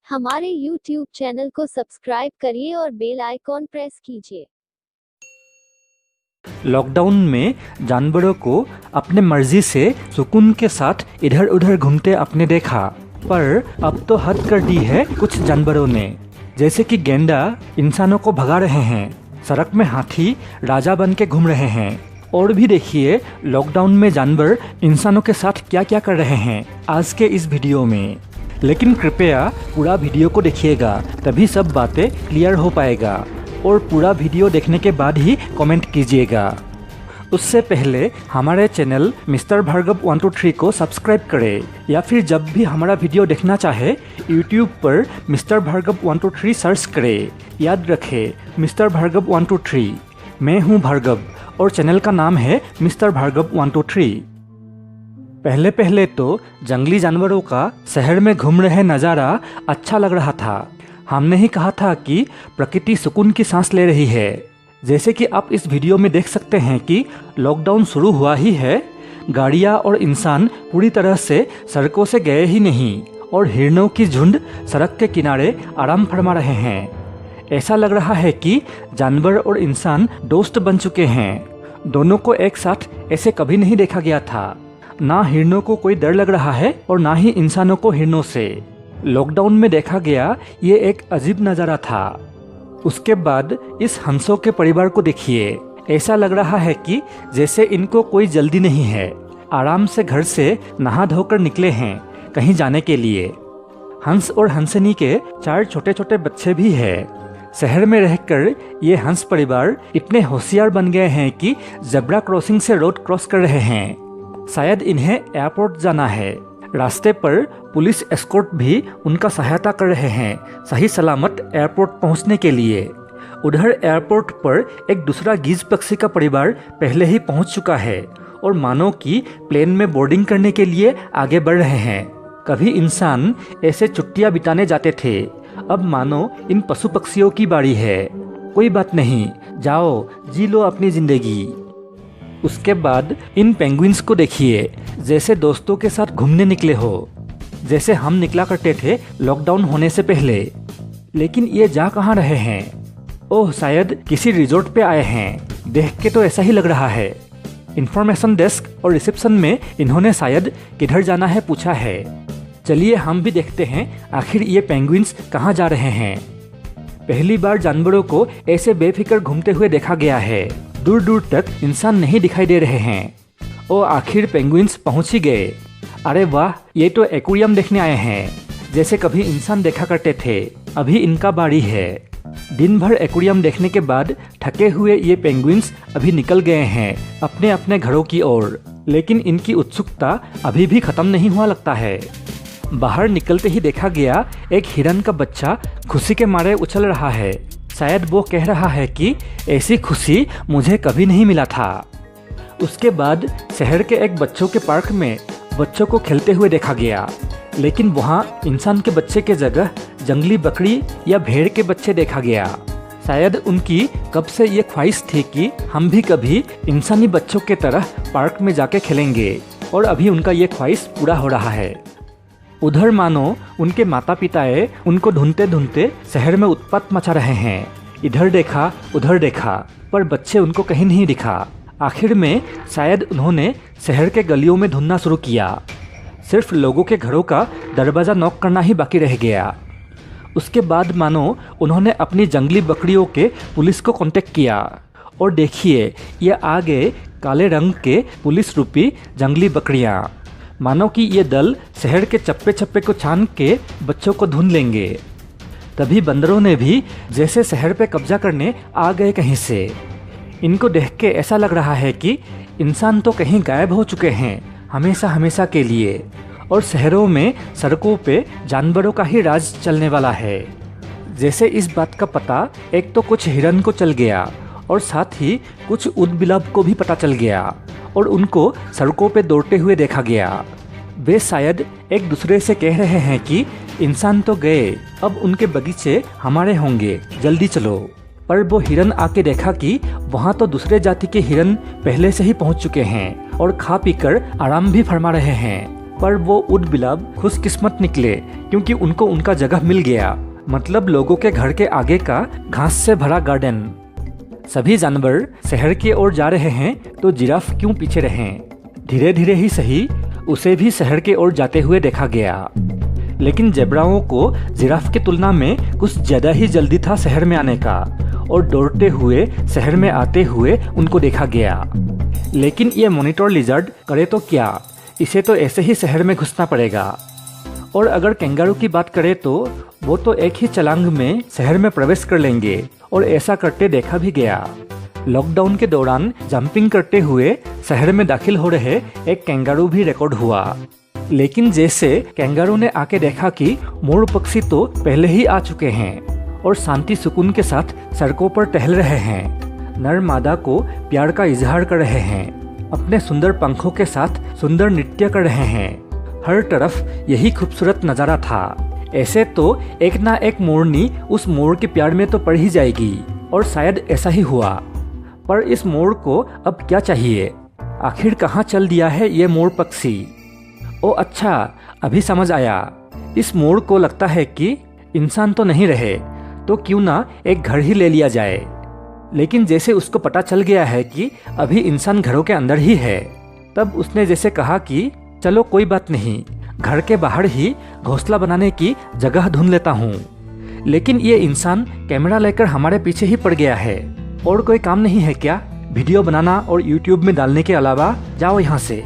हमारे YouTube channel को subscribe करिए और बेल आइकॉन प्रेस कीजिए। लॉकडाउन में जानवरों को अपने मर्जी से सुकून के साथ इधर उधर घूमते आपने देखा, पर अब तो हद कर दी है कुछ जानवरों ने। जैसे कि गेंडा इंसानों को भगा रहे हैं, सड़क में हाथी राजा बन के घूम रहे हैं। और भी देखिए लॉकडाउन में जानवर इंसानों के साथ क्या क्या कर रहे हैं आज के इस वीडियो में। लेकिन कृपया पूरा वीडियो को देखिएगा, तभी सब बातें क्लियर हो पाएगा। और पूरा वीडियो देखने के बाद ही कमेंट कीजिएगा। उससे पहले हमारे चैनल मिस्टर भार्गव 123 को सब्सक्राइब करें, या फिर जब भी हमारा वीडियो देखना चाहे यूट्यूब पर मिस्टर भार्गव 123 सर्च करें। याद रखें, मिस्टर भार्गव 123। मैं हूं भार्गव और चैनल का नाम है मिस्टर भार्गव 123। पहले पहले तो जंगली जानवरों का शहर में घूम रहे नज़ारा अच्छा लग रहा था। हमने ही कहा था कि प्रकृति सुकून की सांस ले रही है। जैसे कि आप इस वीडियो में देख सकते हैं कि लॉकडाउन शुरू हुआ ही है, गाड़ियां और इंसान पूरी तरह से सड़कों से गए ही नहीं, और हिरणों की झुंड सड़क के किनारे आराम फरमा रहे हैं। ऐसा लग रहा है कि जानवर और इंसान दोस्त बन चुके हैं। दोनों को एक साथ ऐसे कभी नहीं देखा गया था। ना हिरणों को कोई डर लग रहा है और ना ही इंसानों को हिरणों से। लॉकडाउन में देखा गया ये एक अजीब नज़ारा था। उसके बाद इस हंसों के परिवार को देखिए। ऐसा लग रहा है कि जैसे इनको कोई जल्दी नहीं है, आराम से घर से नहा धोकर निकले हैं कहीं जाने के लिए। हंस और हंसनी के 4 छोटे छोटे बच्चे भी हैं। शहर में रहकर ये हंस परिवार इतने होशियार बन गए हैं कि ज़ेब्रा क्रॉसिंग से रोड क्रॉस कर रहे हैं। शायद इन्हें एयरपोर्ट जाना है। रास्ते पर पुलिस एस्कॉर्ट भी उनका सहायता कर रहे हैं सही सलामत एयरपोर्ट पहुंचने के लिए। उधर एयरपोर्ट पर एक दूसरा गीज पक्षी का परिवार पहले ही पहुंच चुका है और मानो कि प्लेन में बोर्डिंग करने के लिए आगे बढ़ रहे हैं। कभी इंसान ऐसे छुट्टियां बिताने जाते थे, अब मानो इन पशु पक्षियों की बारी है। कोई बात नहीं, जाओ जी लो अपनी जिंदगी। उसके बाद इन पेंगुइन्स को देखिए, जैसे दोस्तों के साथ घूमने निकले हो, जैसे हम निकला करते थे लॉकडाउन होने से पहले। लेकिन ये जा कहाँ रहे हैं? ओह, शायद किसी रिजॉर्ट पे आए हैं। देख के तो ऐसा ही लग रहा है। इंफॉर्मेशन डेस्क और रिसेप्शन में इन्होंने शायद किधर जाना है पूछा है। चलिए हम भी देखते हैं आखिर ये पेंगुइन्स कहाँ जा रहे हैं। पहली बार जानवरों को ऐसे बेफिक्र घूमते हुए देखा गया है। दूर दूर तक इंसान नहीं दिखाई दे रहे हैं। ओ, आखिर पेंगुइन्स पहुंच ही गए। अरे वाह, ये तो एक्वेरियम देखने आए हैं। जैसे कभी इंसान देखा करते थे, अभी इनका बारी है। दिन भर एक्वेरियम देखने के बाद थके हुए ये पेंगुइन्स अभी निकल गए हैं अपने अपने घरों की ओर। लेकिन इनकी उत्सुकता अभी भी खत्म नहीं हुआ लगता है। बाहर निकलते ही देखा गया एक हिरन का बच्चा खुशी के मारे उछल रहा है। शायद वो कह रहा है कि ऐसी खुशी मुझे कभी नहीं मिला था। उसके बाद शहर के एक बच्चों के पार्क में बच्चों को खेलते हुए देखा गया, लेकिन वहाँ इंसान के बच्चे के जगह जंगली बकरी या भेड़ के बच्चे देखा गया। शायद उनकी कब से ये ख्वाहिश थी कि हम भी कभी इंसानी बच्चों के तरह पार्क में जाके खेलेंगे, और अभी उनका ये ख्वाहिश पूरा हो रहा है। उधर मानो उनके माता पिताएं उनको ढूंढते ढूंढते शहर में उत्पात मचा रहे हैं। इधर देखा उधर देखा, पर बच्चे उनको कहीं नहीं दिखा। आखिर में शायद उन्होंने शहर के गलियों में ढूंढना शुरू किया। सिर्फ लोगों के घरों का दरवाज़ा नॉक करना ही बाकी रह गया। उसके बाद मानो उन्होंने अपनी जंगली बकरियों के पुलिस को कांटेक्ट किया, और देखिए ये आ गए काले रंग के पुलिस रूपी जंगली बकरियां। मानो कि ये दल शहर के चप्पे चप्पे को छान के बच्चों को ढूंढ लेंगे। तभी बंदरों ने भी जैसे शहर पे कब्जा करने आ गए कहीं से। इनको देख के ऐसा लग रहा है कि इंसान तो कहीं गायब हो चुके हैं हमेशा हमेशा के लिए, और शहरों में सड़कों पे जानवरों का ही राज चलने वाला है। जैसे इस बात का पता एक तो कुछ हिरन को चल गया, और साथ ही कुछ ऊदबिलाव को भी पता चल गया, और उनको सड़कों पे दौड़ते हुए देखा गया। वे शायद एक दूसरे से कह रहे हैं कि इंसान तो गए, अब उनके बगीचे हमारे होंगे, जल्दी चलो। पर वो हिरन आके देखा कि वहाँ तो दूसरे जाति के हिरन पहले से ही पहुँच चुके हैं और खा पीकर आराम भी फरमा रहे हैं। पर वो ऊँट बिलाव खुशकिस्मत निकले क्योंकि उनको उनका जगह मिल गया, मतलब लोगों के घर के आगे का घास से भरा गार्डन। सभी जानवर शहर की ओर जा रहे हैं तो जिराफ क्यों पीछे रहें? धीरे धीरे ही सही उसे भी शहर की ओर जाते हुए देखा गया, लेकिन जेब्राओं को जिराफ की तुलना में कुछ ज्यादा ही जल्दी था शहर में आने का, और दौड़ते हुए शहर में आते हुए उनको देखा गया। लेकिन ये मॉनिटर लिजर्ड करे तो क्या, इसे तो ऐसे ही शहर में घुसना पड़ेगा। और अगर कैंगारू की बात करें तो वो तो एक ही छलांग में शहर में प्रवेश कर लेंगे, और ऐसा करते देखा भी गया। लॉकडाउन के दौरान जंपिंग करते हुए शहर में दाखिल हो रहे एक कैंगारू भी रिकॉर्ड हुआ। लेकिन जैसे कैंगारू ने आके देखा कि मोर पक्षी तो पहले ही आ चुके हैं और शांति सुकून के साथ सड़कों पर टहल रहे हैं, नर मादा को प्यार का इजहार कर रहे हैं, अपने सुंदर पंखों के साथ सुंदर नृत्य कर रहे हैं, हर तरफ यही खूबसूरत नजारा था। ऐसे तो एक ना एक मोरनी उस मोर के प्यार में तो पड़ ही जाएगी, और शायद ऐसा ही हुआ। पर इस मोर को अब क्या चाहिए? आखिर कहाँ चल दिया है ये मोर पक्षी? ओ अच्छा, अभी समझ आया। इस मोर को लगता है कि इंसान तो नहीं रहे, तो क्यों ना एक घर ही ले लिया जाए। लेकिन जैसे उसको पता चल गया है कि अभी इंसान घरों के अंदर ही है, तब उसने जैसे कहा कि चलो कोई बात नहीं, घर के बाहर ही घोंसला बनाने की जगह ढूंढ लेता हूँ। लेकिन ये इंसान कैमरा लेकर हमारे पीछे ही पड़ गया है, और कोई काम नहीं है क्या? वीडियो बनाना और यूट्यूब में डालने के अलावा, जाओ यहाँ से।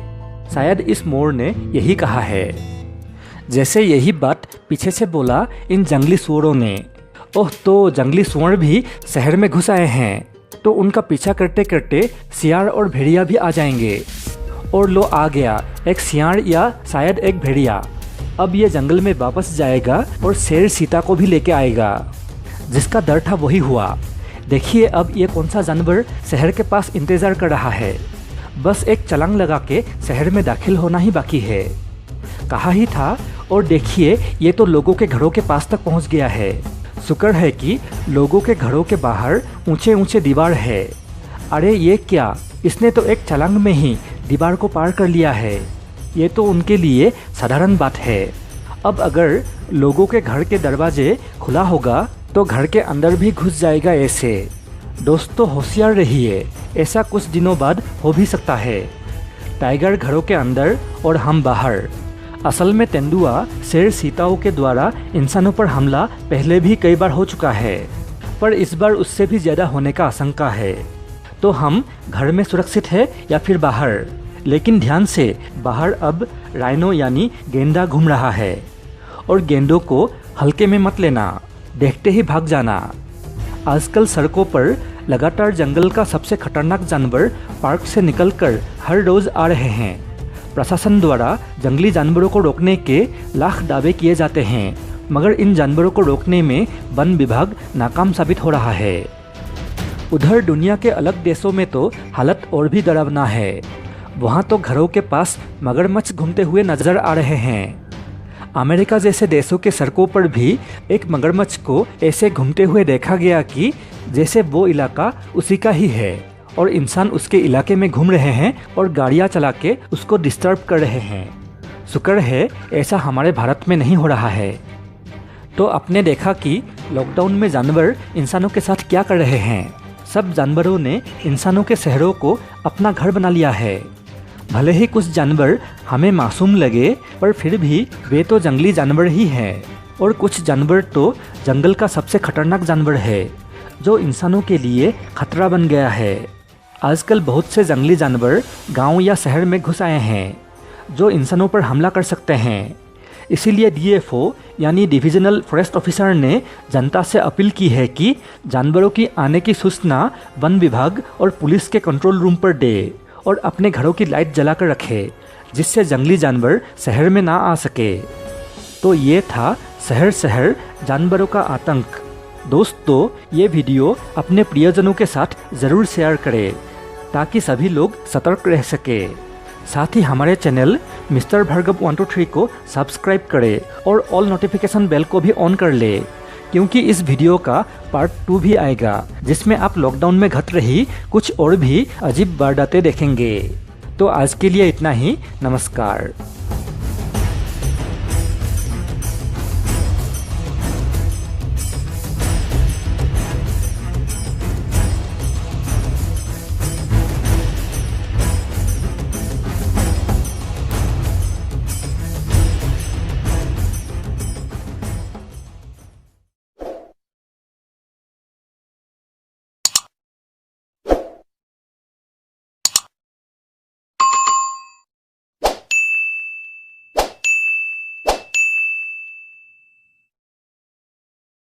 शायद इस मोर ने यही कहा है। जैसे यही बात पीछे से बोला इन जंगली सुअरों ने। ओह, तो जंगली सुअर भी शहर में घुस आए हैं, तो उनका पीछा करते करते सियार और भेड़िया भी आ जाएंगे। और लो आ गया एक सियार या शायद एक भेड़िया। अब ये जंगल में वापस जाएगा और शेर सीता को भी लेके आएगा। जिसका डर था वही हुआ। देखिए अब ये कौन सा जानवर शहर के पास इंतजार कर रहा है। बस एक छलांग लगा के शहर में दाखिल होना ही बाकी है। कहा ही था, और देखिए ये तो लोगों के घरों के पास तक पहुंच गया है। शुक्र है कि लोगों के घरों के बाहर ऊंचे ऊंचे दीवार है। अरे ये क्या, इसने तो एक छलांग में ही दीवार को पार कर लिया है। ये तो उनके लिए साधारण बात है। अब अगर लोगों के घर के दरवाजे खुला होगा तो घर के अंदर भी घुस जाएगा ऐसे। दोस्तों होशियार रहिए, ऐसा कुछ दिनों बाद हो भी सकता है। टाइगर घरों के अंदर और हम बाहर। असल में तेंदुआ शेर सीताओं के द्वारा इंसानों पर हमला पहले भी कई बार हो चुका है, पर इस बार उससे भी ज़्यादा होने का आशंका है। तो हम घर में सुरक्षित है या फिर बाहर? लेकिन ध्यान से, बाहर अब राइनो यानी गेंडा घूम रहा है, और गेंडों को हल्के में मत लेना, देखते ही भाग जाना। आजकल सड़कों पर लगातार जंगल का सबसे खतरनाक जानवर पार्क से निकलकर हर रोज आ रहे हैं। प्रशासन द्वारा जंगली जानवरों को रोकने के लाख दावे किए जाते हैं, मगर इन जानवरों को रोकने में वन विभाग नाकाम साबित हो रहा है। उधर दुनिया के अलग देशों में तो हालत और भी डरावना है। वहाँ तो घरों के पास मगरमच्छ घूमते हुए नजर आ रहे हैं। अमेरिका जैसे देशों के सड़कों पर भी एक मगरमच्छ को ऐसे घूमते हुए देखा गया कि जैसे वो इलाका उसी का ही है, और इंसान उसके इलाके में घूम रहे हैं और गाड़ियाँ चला के उसको डिस्टर्ब कर रहे हैं। शुक्र है ऐसा हमारे भारत में नहीं हो रहा है। तो आपने देखा कि लॉकडाउन में जानवर इंसानों के साथ क्या कर रहे हैं। सब जानवरों ने इंसानों के शहरों को अपना घर बना लिया है। भले ही कुछ जानवर हमें मासूम लगे, पर फिर भी वे तो जंगली जानवर ही हैं, और कुछ जानवर तो जंगल का सबसे खतरनाक जानवर है, जो इंसानों के लिए खतरा बन गया है। आजकल बहुत से जंगली जानवर गांव या शहर में घुस आए हैं, जो इंसानों पर हमला कर सकते हैं। इसीलिए DFO यानी डिविजनल फॉरेस्ट ऑफिसर ने जनता से अपील की है कि जानवरों की आने की सूचना वन विभाग और पुलिस के कंट्रोल रूम पर दे, और अपने घरों की लाइट जलाकर रखे, जिससे जंगली जानवर शहर में ना आ सके। तो ये था शहर शहर जानवरों का आतंक। दोस्तों, ये वीडियो अपने प्रियजनों के साथ ज़रूर शेयर करें, ताकि सभी लोग सतर्क रह सके। साथ ही हमारे चैनल मिस्टर भार्गव 123 को सब्सक्राइब करें और ऑल नोटिफिकेशन बेल को भी ऑन कर ले, क्योंकि इस वीडियो का पार्ट 2 भी आएगा, जिसमें आप लॉकडाउन में घट रही कुछ और भी अजीब वारदातें देखेंगे। तो आज के लिए इतना ही। नमस्कार।